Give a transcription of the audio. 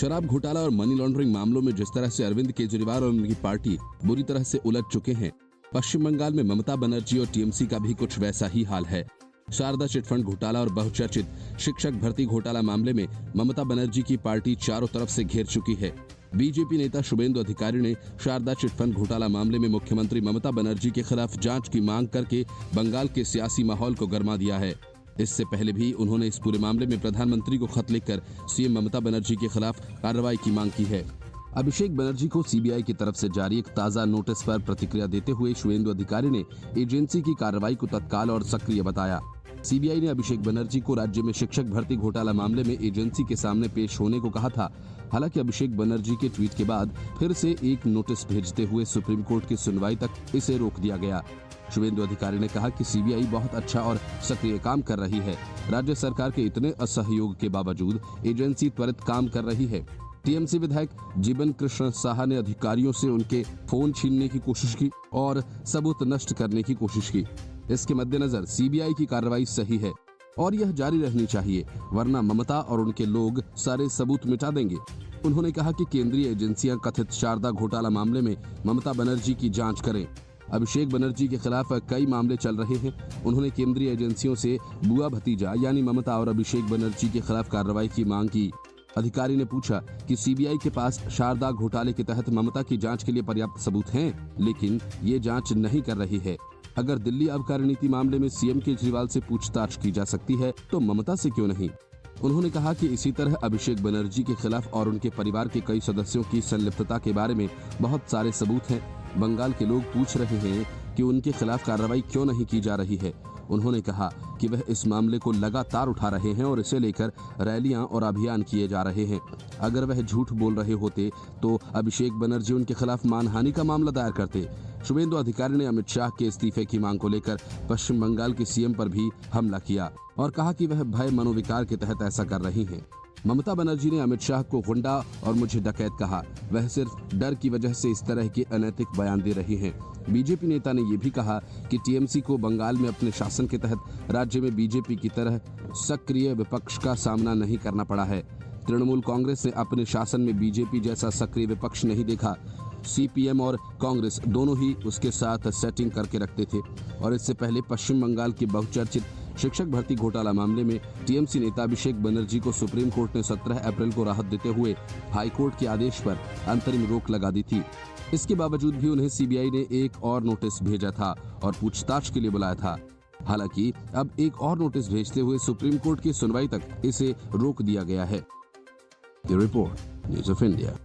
शराब घोटाला और मनी लॉन्ड्रिंग मामलों में जिस तरह से अरविंद केजरीवाल और उनकी पार्टी बुरी तरह से उलझ चुके हैं, पश्चिम बंगाल में ममता बनर्जी और टीएमसी का भी कुछ वैसा ही हाल है। शारदा चिटफंड घोटाला और बहुचर्चित शिक्षक भर्ती घोटाला मामले में ममता बनर्जी की पार्टी चारों तरफ से घेर चुकी है। बीजेपी नेता शुभेंदु अधिकारी ने शारदा चिटफंड घोटाला मामले में मुख्यमंत्री ममता बनर्जी के खिलाफ जांच की मांग करके बंगाल के सियासी माहौल को गरमा दिया है। इससे पहले भी उन्होंने इस पूरे मामले में प्रधानमंत्री को खत लिखकर सीएम ममता बनर्जी के खिलाफ कार्रवाई की मांग की है। अभिषेक बनर्जी को सीबीआई की तरफ से जारी एक ताजा नोटिस पर प्रतिक्रिया देते हुए शुभेंदु अधिकारी ने एजेंसी की कार्रवाई को तत्काल और सक्रिय बताया। सीबीआई ने अभिषेक बनर्जी को राज्य में शिक्षक भर्ती घोटाला मामले में एजेंसी के सामने पेश होने को कहा था। हालांकि अभिषेक बनर्जी के ट्वीट के बाद फिर से एक नोटिस भेजते हुए सुप्रीम कोर्ट की सुनवाई तक इसे रोक दिया गया। शुभेंदु अधिकारी ने कहा कि सीबीआई बहुत अच्छा और सक्रिय काम कर रही है। राज्य सरकार के इतने असहयोग के बावजूद एजेंसी त्वरित काम कर रही है। टीएमसी विधायक जीवन कृष्ण साहा ने अधिकारियों से उनके फोन छीनने की कोशिश की और सबूत नष्ट करने की कोशिश की। इसके मद्देनजर सीबीआई की कार्रवाई सही है और यह जारी रहनी चाहिए, वरना ममता और उनके लोग सारे सबूत मिटा देंगे। उन्होंने कहा कि केंद्रीय एजेंसियां कथित शारदा घोटाला मामले में ममता बनर्जी की जांच करें। अभिषेक बनर्जी के खिलाफ कई मामले चल रहे हैं। उन्होंने केंद्रीय एजेंसियों से बुआ भतीजा यानी ममता और अभिषेक बनर्जी के खिलाफ कार्रवाई की मांग की। अधिकारी ने पूछा कि सीबीआई के पास शारदा घोटाले के तहत ममता की जांच के लिए पर्याप्त सबूत हैं, लेकिन ये जांच नहीं कर रही है। अगर दिल्ली आबकारी नीति मामले में सीएम केजरीवाल से पूछताछ की जा सकती है तो ममता से क्यों नहीं। उन्होंने कहा कि इसी तरह अभिषेक बनर्जी के खिलाफ और उनके परिवार के कई सदस्यों की संलिप्तता के बारे में बहुत सारे सबूत हैं। बंगाल के लोग पूछ रहे हैं कि उनके खिलाफ कार्रवाई क्यों नहीं की जा रही है। उन्होंने कहा कि वह इस मामले को लगातार उठा रहे हैं और इसे लेकर रैलियां और अभियान किए जा रहे हैं। अगर वह झूठ बोल रहे होते तो अभिषेक बनर्जी उनके खिलाफ मानहानि का मामला दायर करते। शुभेंदु अधिकारी ने अमित शाह के इस्तीफे की मांग को लेकर पश्चिम बंगाल के सीएम पर भी हमला किया और कहा कि वह भय मनोविकार के तहत ऐसा कर रही हैं। ममता बनर्जी ने अमित शाह को गुंडा और मुझे डकैत कहा। वह सिर्फ डर की वजह से इस तरह के अनैतिक बयान दे रही हैं। बीजेपी नेता ने यह भी कहा कि टीएमसी को बंगाल में अपने शासन के तहत राज्य में बीजेपी की तरह सक्रिय विपक्ष का सामना नहीं करना पड़ा है। तृणमूल कांग्रेस ने अपने शासन में बीजेपी जैसा सक्रिय विपक्ष नहीं देखा। सीपीएम और कांग्रेस दोनों ही उसके साथ सेटिंग करके रखते थे और इससे पहले पश्चिम बंगाल के बहुचर्चित शिक्षक भर्ती घोटाला मामले में टीएमसी नेता अभिषेक बनर्जी को सुप्रीम कोर्ट ने 17 अप्रैल को राहत देते हुए हाई कोर्ट के आदेश पर अंतरिम रोक लगा दी थी। इसके बावजूद भी उन्हें सीबीआई ने एक और नोटिस भेजा था और पूछताछ के लिए बुलाया था। हालांकि अब एक और नोटिस भेजते हुए सुप्रीम कोर्ट की सुनवाई तक इसे रोक दिया गया है। Report news of India.